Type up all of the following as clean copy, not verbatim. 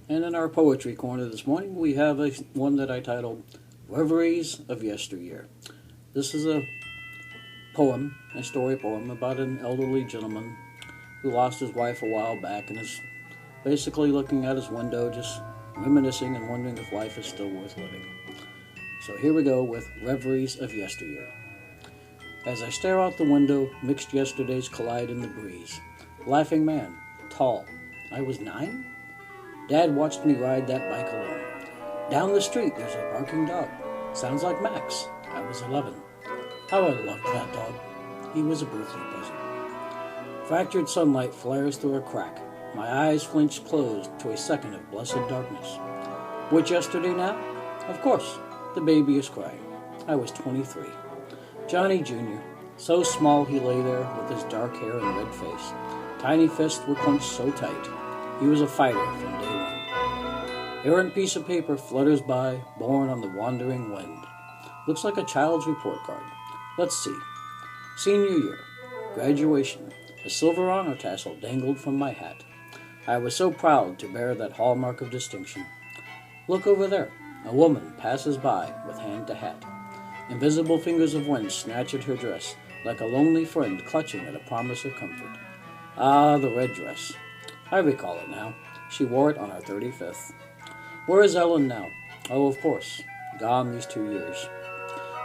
And in our poetry corner this morning, we have one that I titled Reveries of Yesteryear. This is a story poem about an elderly gentleman who lost his wife a while back and is basically looking out his window, just reminiscing and wondering if life is still worth living. So here we go with Reveries of Yesteryear. As I stare out the window, mixed yesterdays collide in the breeze. Laughing man, tall. I was 9? Dad watched me ride that bike alone. Down the street, there's a barking dog. Sounds like Max. I was 11. How I loved that dog. He was a birthday present. Fractured sunlight flares through a crack. My eyes flinch closed to a second of blessed darkness. Which yesterday now? Of course, the baby is crying. I was 23. Johnny Jr., so small he lay there with his dark hair and red face. Tiny fists were clenched so tight. He was a fighter from day one. Errant piece of paper flutters by, borne on the wandering wind. Looks like a child's report card. Let's see. Senior year. Graduation. A silver honor tassel dangled from my hat. I was so proud to bear that hallmark of distinction. Look over there. A woman passes by with hand to hat. Invisible fingers of wind snatch at her dress, like a lonely friend clutching at a promise of comfort. Ah, the red dress. I recall it now. She wore it on our 35th. Where is Ellen now? Oh, of course. Gone these 2 years.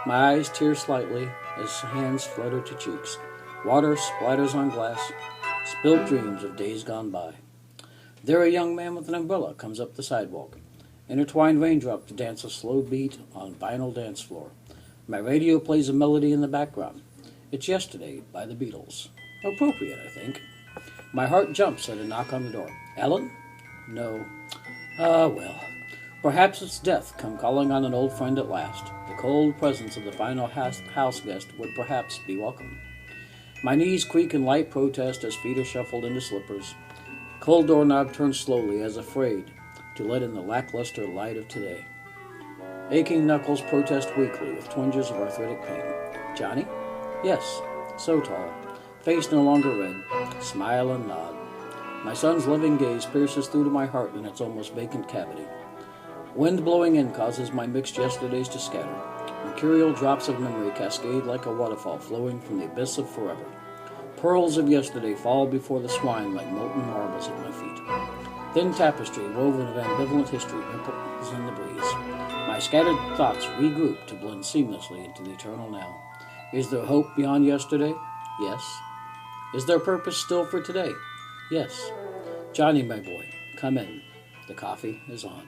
My eyes tear slightly as hands flutter to cheeks. Water splatters on glass. Spilled dreams of days gone by. There a young man with an umbrella comes up the sidewalk. Intertwined raindrops dance a slow beat on vinyl dance floor. My radio plays a melody in the background. It's Yesterday by the Beatles. Appropriate, I think. My heart jumps at a knock on the door. Ellen? No. Ah, well. Perhaps it's death come calling on an old friend at last. The cold presence of the final house guest would perhaps be welcome. My knees creak in light protest as feet are shuffled into slippers. Cold doorknob turns slowly as afraid to let in the lackluster light of today. Aching knuckles protest weakly with twinges of arthritic pain. Johnny? Yes. So tall. Face no longer red. Smile and nod. My son's loving gaze pierces through to my heart in its almost vacant cavity. Wind blowing in causes my mixed yesterdays to scatter. Mercurial drops of memory cascade like a waterfall flowing from the abyss of forever. Pearls of yesterday fall before the swine like molten marbles at my feet. Thin tapestry woven of ambivalent history ripples in the breeze. My scattered thoughts regroup to blend seamlessly into the eternal now. Is there hope beyond yesterday? Yes. Is there purpose still for today? Yes. Johnny, my boy, come in. The coffee is on.